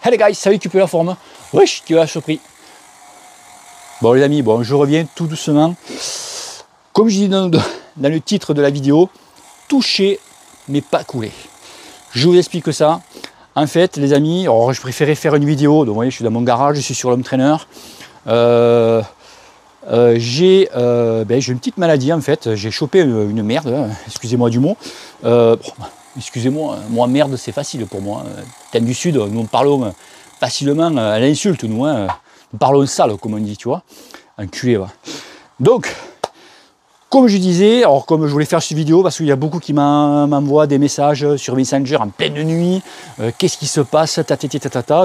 Hey les gars, salut, tu peux la forme? Wesh, tu as surpris. Bon les amis, bon, je reviens tout doucement. Comme je dis dans le titre de la vidéo, toucher mais pas couler. Je vous explique ça. En fait, les amis, alors, je préférais faire une vidéo. Donc, vous voyez, je suis dans mon garage, je suis sur l'home trainer. J'ai une petite maladie en fait. J'ai chopé une merde, hein, excusez-moi du mot. Excusez-moi, moi merde c'est facile pour moi. Thème du Sud, nous parlons facilement à l'insulte, nous, hein. Nous parlons sale comme on dit, tu vois. Enculé, va. Donc, comme je disais, alors comme je voulais faire cette vidéo, parce qu'il y a beaucoup qui m'envoient des messages sur Messenger en pleine nuit, qu'est-ce qui se passe,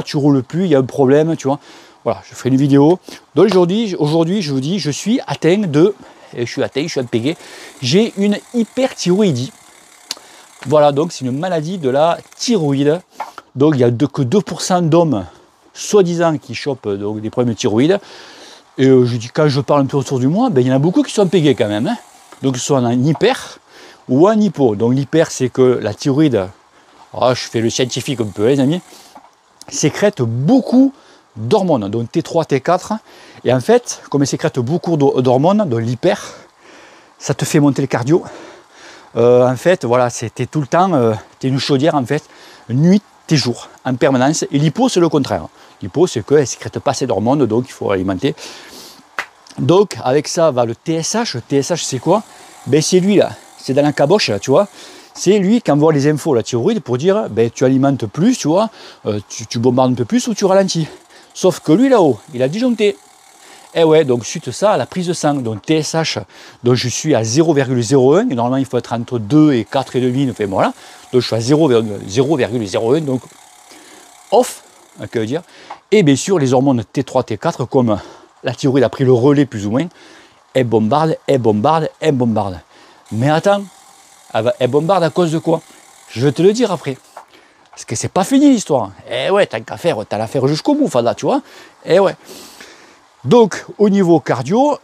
tu roules plus, il y a un problème, tu vois. Voilà, je ferai une vidéo. Donc aujourd'hui, je vous dis, je suis atteint de, je suis impégué, j'ai une hyperthyroïdie. Voilà, donc c'est une maladie de la thyroïde. Donc il n'y a que 2% d'hommes, soi-disant, qui chopent donc, des problèmes de thyroïde. Et je dis, quand je parle un peu autour du moi, ben, il y en a beaucoup qui sont impégués quand même. Hein. Donc soit en hyper ou en hypo. Donc l'hyper, c'est que la thyroïde, je fais le scientifique un peu, les amis, sécrète beaucoup d'hormones, donc T3, T4. Et en fait, comme elle sécrète beaucoup d'hormones, donc l'hyper, ça te fait monter le cardio. En fait, voilà, t'es tout le temps, t'es une chaudière en fait, nuit et jour, en permanence. Et l'hypo, c'est le contraire. L'hypo, c'est qu'elle ne sécrète pas assez d'hormones, donc il faut alimenter. Donc, avec ça va le TSH. Le TSH, c'est quoi? Ben, c'est lui là, c'est dans la caboche, là, tu vois. C'est lui qui envoie les infos à la thyroïde pour dire, ben, tu alimentes plus, tu vois, tu bombardes un peu plus ou tu ralentis. Sauf que lui là-haut, il a disjoncté. Et ouais, donc suite à ça, à la prise de sang, donc TSH, donc je suis à 0,01, et normalement il faut être entre 2 et 4,5, enfin voilà. Donc je suis à 0,01, donc off, que veut dire. Et bien sûr, les hormones T3, T4, comme la thyroïde a pris le relais plus ou moins, elle bombarde. Mais attends, elle bombarde à cause de quoi? Je vais te le dire après. Parce que c'est pas fini l'histoire. Eh ouais, t'as qu'à faire, t'as l'affaire jusqu'au bout, Fada, tu vois. Eh ouais. Donc, au niveau cardio,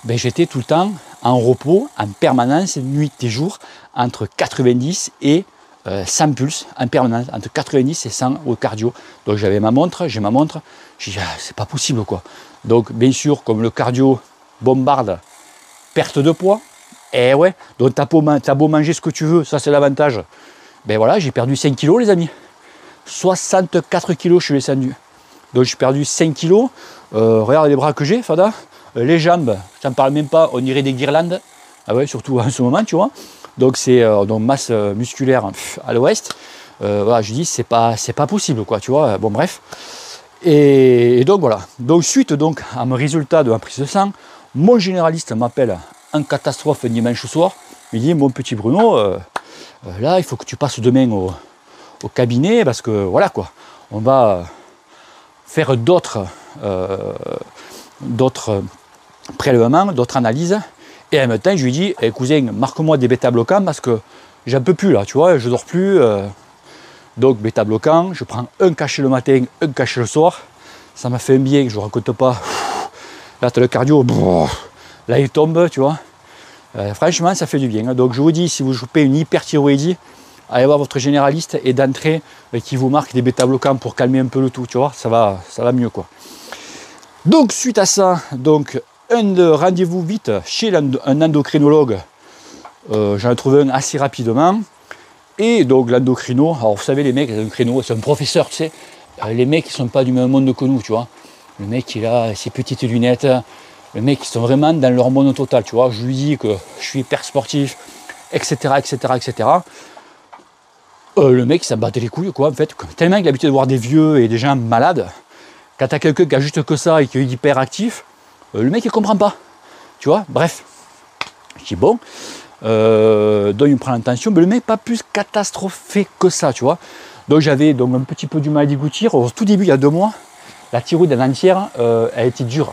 j'étais tout le temps en repos, en permanence, nuit et jour, entre 90 et 100 pulses, en permanence, entre 90 et 100 au cardio. Donc, j'ai ma montre, j'ai dit, c'est pas possible, quoi. Donc, bien sûr, comme le cardio bombarde, perte de poids, eh ouais, donc t'as beau manger ce que tu veux, ça c'est l'avantage. Ben voilà, j'ai perdu 5 kilos, les amis. 64 kilos, je suis descendu. Donc j'ai perdu 5 kilos. Regarde les bras que j'ai, Fada. Les jambes, je t'en parle même pas, on dirait des guirlandes. Ah ouais, surtout en ce moment, tu vois. Donc c'est donc masse musculaire à l'ouest. Voilà, je dis c'est pas possible, quoi, tu vois. Bon bref. Et donc voilà. Donc suite donc à mon résultat de la prise de sang, mon généraliste m'appelle en catastrophe dimanche soir. Il dit, mon petit Bruno, là il faut que tu passes demain au cabinet parce que voilà quoi, on va faire d'autres prélèvements, d'autres analyses. Et en même temps, je lui dis, hey, cousin, marque-moi des bêta-bloquants parce que j'en peux plus là, tu vois, je dors plus. Donc bêta-bloquants, je prends un cachet le matin, un cachet le soir. Ça m'a fait un bien, je ne raconte pas. Là, tu as le cardio, là il tombe, tu vois. Franchement, ça fait du bien. Donc je vous dis, si vous chopez une hyperthyroïdie, allez voir votre généraliste et d'entrée qui vous marque des bêta-bloquants pour calmer un peu le tout, tu vois, ça va mieux, quoi. Donc suite à ça, donc un rendez-vous vite chez un endocrinologue. J'en ai trouvé un assez rapidement. Et donc l'endocrino, alors vous savez les mecs, l'endocrino, c'est un professeur, tu sais. Les mecs ils sont pas du même monde que nous, tu vois. Le mec il a ses petites lunettes. Les mecs ils sont vraiment dans leur monde total, tu vois. Je lui dis que je suis hyper sportif, etc. Le mec, ça battait les couilles, quoi, en fait. Tellement qu'il a l'habitude de voir des vieux et des gens malades. Quand t'as quelqu'un qui a juste que ça et qui est hyper actif, le mec, il comprend pas. Tu vois, bref. Je dis, bon, donc il me prend l'attention, mais le mec, pas plus catastrophé que ça, tu vois. Donc j'avais donc un petit peu du mal à déglutir. Au tout début, il y a 2 mois, la thyroïde en entière, elle était dure.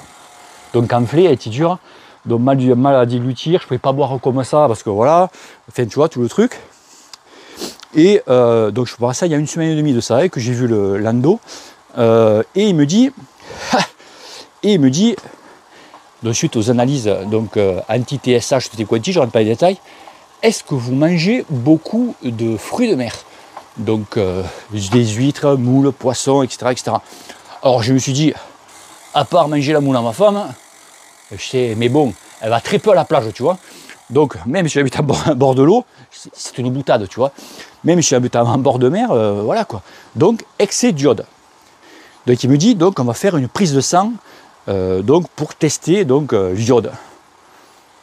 Donc enflée, elle était dure. Donc mal à déglutir, je ne pouvais pas boire comme ça, parce que voilà, enfin, tu vois, tout le truc. Et donc je vois ça il y a 1 semaine et demie de ça, et que j'ai vu l'endo, et il me dit, de suite aux analyses donc anti-TSH, tout est quanti, je ne rentre pas les détails, est-ce que vous mangez beaucoup de fruits de mer? Donc des huîtres, moules, poissons, etc., etc. Alors je me suis dit, à part manger la moule à ma femme, mais bon, elle va très peu à la plage, tu vois. Donc même si j'habite à bord de l'eau, c'est une boutade, tu vois. Même si j'habite en bord de mer, voilà quoi. Donc excès d'iode. Donc il me dit, donc on va faire une prise de sang donc pour tester donc l'iode.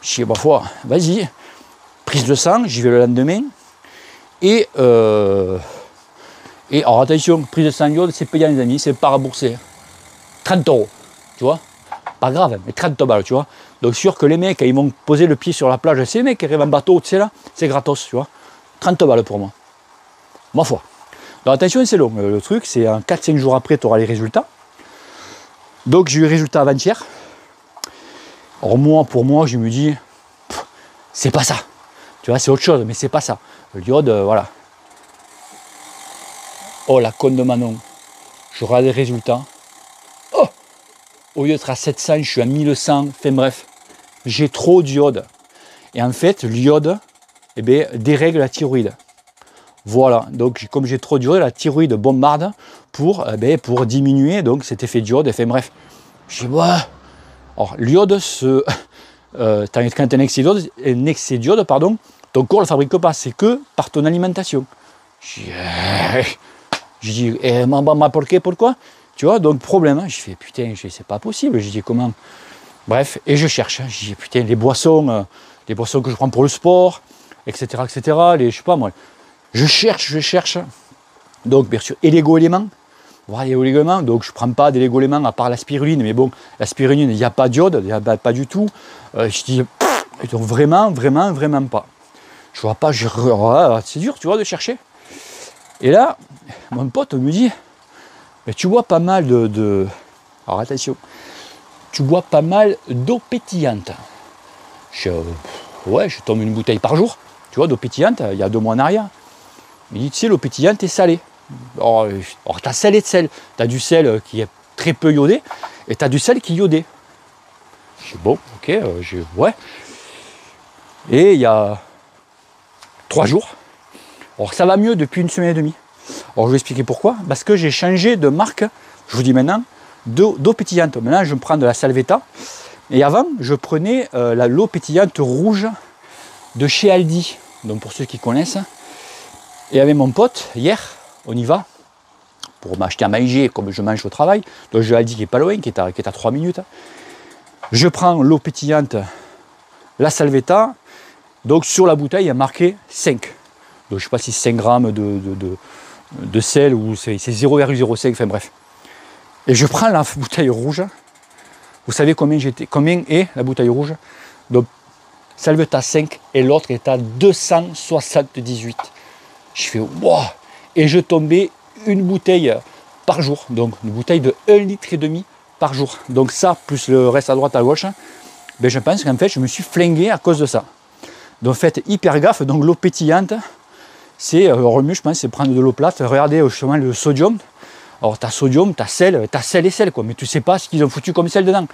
Je dis, ma foi, vas-y, prise de sang, j'y vais le lendemain. Et alors attention, prise de sang iode, c'est payant les amis, c'est pas remboursé. 30 €, tu vois. Pas grave, mais 30 balles, tu vois. Donc sûr que les mecs, ils m'ont posé le pied sur la plage, ces mecs qui arrivent en bateau, tu sais là, c'est gratos, tu vois. 30 balles pour moi. Ma foi. Donc attention, c'est long. Le truc, c'est en 4-5 jours après, tu auras les résultats. Donc j'ai eu les résultats avant-hier. Alors moi, pour moi, je me dis, c'est pas ça. Tu vois, c'est autre chose, mais c'est pas ça. L'iode, voilà. Oh, la conne de Manon. Je regarde les résultats. Oh, au lieu d'être à 700, je suis à 1100. Enfin bref, j'ai trop d'iode. Et en fait, l'iode, eh bien, dérègle la thyroïde. Voilà, donc comme j'ai trop d'iode, la thyroïde bombarde pour diminuer donc cet effet d'iode. Enfin bref, je dis, ouais. Alors, l'iode, quand tu as un excès d'iode, pardon, ton corps ne le fabrique pas, c'est que par ton alimentation. Je dis, pourquoi? Tu vois, donc problème. Hein. Je fais, putain, c'est pas possible. Je dis, comment? Bref, et je cherche. Hein. Je dis, putain, les boissons que je prends pour le sport, etc., etc., je sais pas moi. Je cherche. Donc, bien sûr, et les éléments. Voilà, les éléments. Donc, je ne prends pas des éléments à part la spiruline. Mais bon, la spiruline, il n'y a pas d'iode, il n'y a pas du tout. Je dis, donc vraiment pas. Je vois pas, c'est dur, tu vois, de chercher. Et là, mon pote me dit, mais tu bois pas mal alors attention, tu bois pas mal d'eau pétillante. Ouais, je tombe une bouteille par jour, tu vois, d'eau pétillante, il y a 2 mois en arrière. Il dit, tu sais, l'eau pétillante est salée. Alors tu as sel et de sel. Tu as du sel qui est très peu iodé et tu as du sel qui est iodé. Je dis, bon, ok, ouais. Et il y a 3 jours, alors ça va mieux depuis 1 semaine et demie. Alors je vais expliquer pourquoi. Parce que j'ai changé de marque, je vous dis maintenant, d'eau pétillante. Maintenant, je prends de la Salvetta. Et avant, je prenais l'eau pétillante rouge de chez Aldi. Donc pour ceux qui connaissent. Et avec mon pote, hier, on y va pour m'acheter à manger comme je mange au travail. Donc je Aldi qui est pas loin, qui est à 3 minutes. Je prends l'eau pétillante, la Salvetta. Donc sur la bouteille, il y a marqué 5. Donc je ne sais pas si c'est 5 grammes de sel ou c'est 0,05, enfin bref. Et je prends la bouteille rouge. Vous savez combien est la bouteille rouge? Donc Salvetta 5 et l'autre est à 278. Je fais wow. Et je tombais une bouteille par jour. Donc une bouteille de 1,5 litre par jour. Donc ça, plus le reste à droite à gauche, ben je pense qu'en fait je me suis flingué à cause de ça. Donc faites hyper gaffe. Donc l'eau pétillante, c'est le mieux je pense c'est prendre de l'eau plate. Regardez justement le sodium. Alors tu as sodium, tu as sel et sel quoi. Mais tu sais pas ce qu'ils ont foutu comme sel dedans.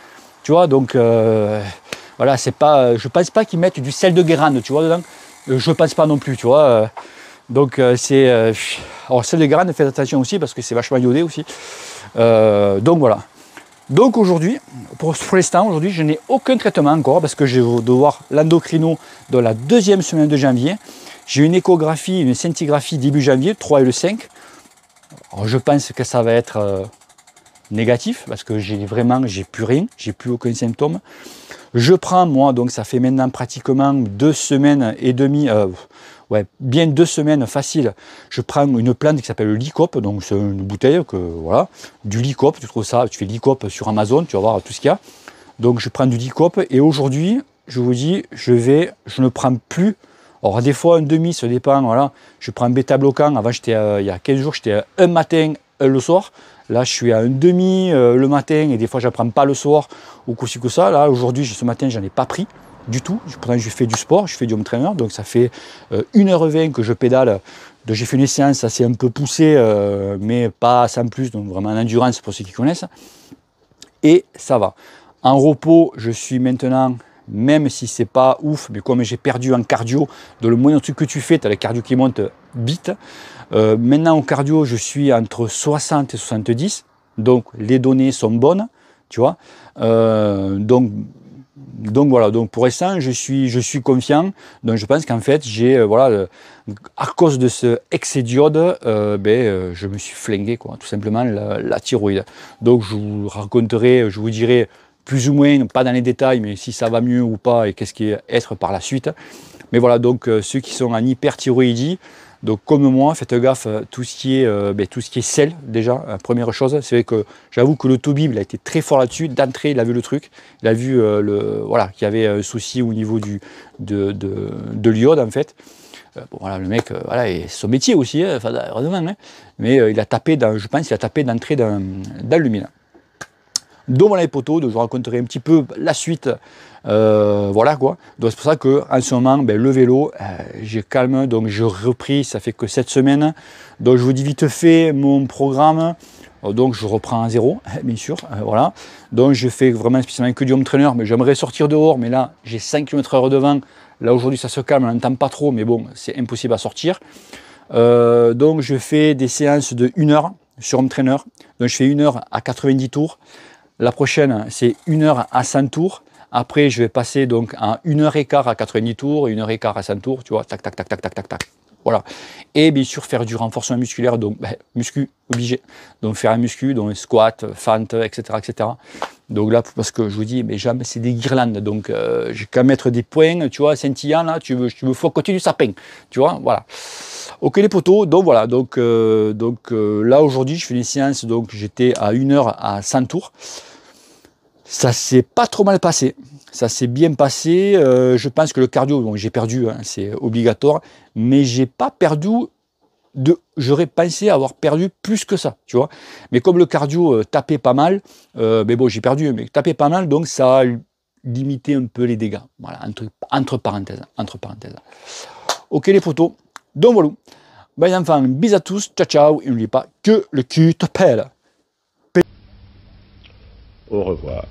Tu vois, donc voilà, c'est pas. Je pense pas qu'ils mettent du sel de Guérande, tu vois, dedans. Je pense pas non plus, tu vois. Donc c'est. Alors sel de Guérande, faites attention aussi parce que c'est vachement iodé aussi. Donc voilà. Donc aujourd'hui, pour l'instant, aujourd'hui, je n'ai aucun traitement encore parce que je vais devoir l'endocrino dans la 2e semaine de janvier. J'ai une échographie, une scintigraphie début janvier, 3 et le 5. Alors je pense que ça va être négatif parce que j'ai plus rien, j'ai plus aucun symptôme. Je prends moi, donc ça fait maintenant pratiquement 2 semaines et demie, bien 2 semaines facile. Je prends une plante qui s'appelle le lycope, donc c'est une bouteille que voilà, du lycope, tu trouves ça, tu fais lycope sur Amazon, tu vas voir tout ce qu'il y a. Donc je prends du lycope et aujourd'hui, je vous dis, je ne prends plus. Alors des fois un demi, ça dépend, voilà. Je prends un bêta-bloquant, avant j'étais il y a 15 jours, j'étais un matin, un le soir. Là je suis à un demi le matin et des fois je ne prends pas le soir ou que ça. Là aujourd'hui, ce matin, j'en ai pas pris du tout. Pourtant je fais du sport, je fais du home trainer, donc ça fait 1h20 que je pédale. J'ai fait une séance assez un peu poussée, mais pas sans plus, donc vraiment en endurance pour ceux qui connaissent. Et ça va. En repos, je suis maintenant même si c'est pas ouf, mais comme j'ai perdu en cardio, dans le moyen truc que tu fais, tu as le cardio qui monte vite. Maintenant au cardio, je suis entre 60 et 70, donc les données sont bonnes, tu vois. Donc voilà, donc pour l'instant, je suis confiant. Donc je pense qu'en fait, voilà, à cause de ce excès d'iode, je me suis flingué, quoi, tout simplement la thyroïde. Donc je vous raconterai, je vous dirai plus ou moins, pas dans les détails, mais si ça va mieux ou pas et qu'est-ce qui est être par la suite. Mais voilà, donc ceux qui sont en hyperthyroïdie, donc comme moi, faites gaffe, tout ce qui est sel, déjà, première chose. C'est vrai que j'avoue que le Toubib, il a été très fort là-dessus. D'entrée, il a vu le truc. Il a vu voilà, qu'il y avait un souci au niveau de l'iode, en fait. Bon, voilà, le mec, voilà, c'est son métier aussi, hein, enfin, heureusement, hein, mais il a tapé, je pense qu'il a tapé d'entrée dans le lumine. Donc voilà les potos, donc je vous raconterai un petit peu la suite, voilà quoi. Donc c'est pour ça que en ce moment, le vélo, j'ai calme, donc je repris, ça fait que 7 semaines. Donc je vous dis vite fait mon programme, donc je reprends à zéro, bien sûr, voilà. Donc je fais vraiment spécialement que du home trainer, mais j'aimerais sortir dehors, mais là j'ai 5 km/h de vent. Là aujourd'hui ça se calme, on n'entend pas trop, mais bon, c'est impossible à sortir. Donc je fais des séances de 1 heure sur home trainer, donc je fais 1 heure à 90 tours. La prochaine, c'est 1 heure à 100 tours. Après, je vais passer donc à 1 heure et quart à 90 tours, 1 heure et quart à 100 tours, tu vois, tac, tac, tac, tac, tac, tac, tac. Voilà. Et bien sûr, faire du renforcement musculaire, donc muscu, obligé. Donc faire un muscu, donc squat, fente, etc., etc. Donc là, parce que je vous dis, mes jambes, c'est des guirlandes. Donc, j'ai qu'à mettre des points, tu vois, scintillants, là, tu me fous à côté du sapin. Tu vois, voilà. Ok les potos, donc voilà, donc là aujourd'hui je fais des séances, donc j'étais à 1 heure à 100 tours. Ça s'est pas trop mal passé, ça s'est bien passé. Je pense que le cardio, bon, j'ai perdu, hein, c'est obligatoire, mais j'ai pas perdu j'aurais pensé avoir perdu plus que ça, tu vois. Mais comme le cardio tapait pas mal, mais bon j'ai perdu, mais tapait pas mal, donc ça a limité un peu les dégâts. Voilà, entre parenthèses, entre parenthèses. Ok les potos, donc voilà. Ben enfin, bis à tous, ciao ciao, et n'oubliez pas que le cul te pèle. Au revoir.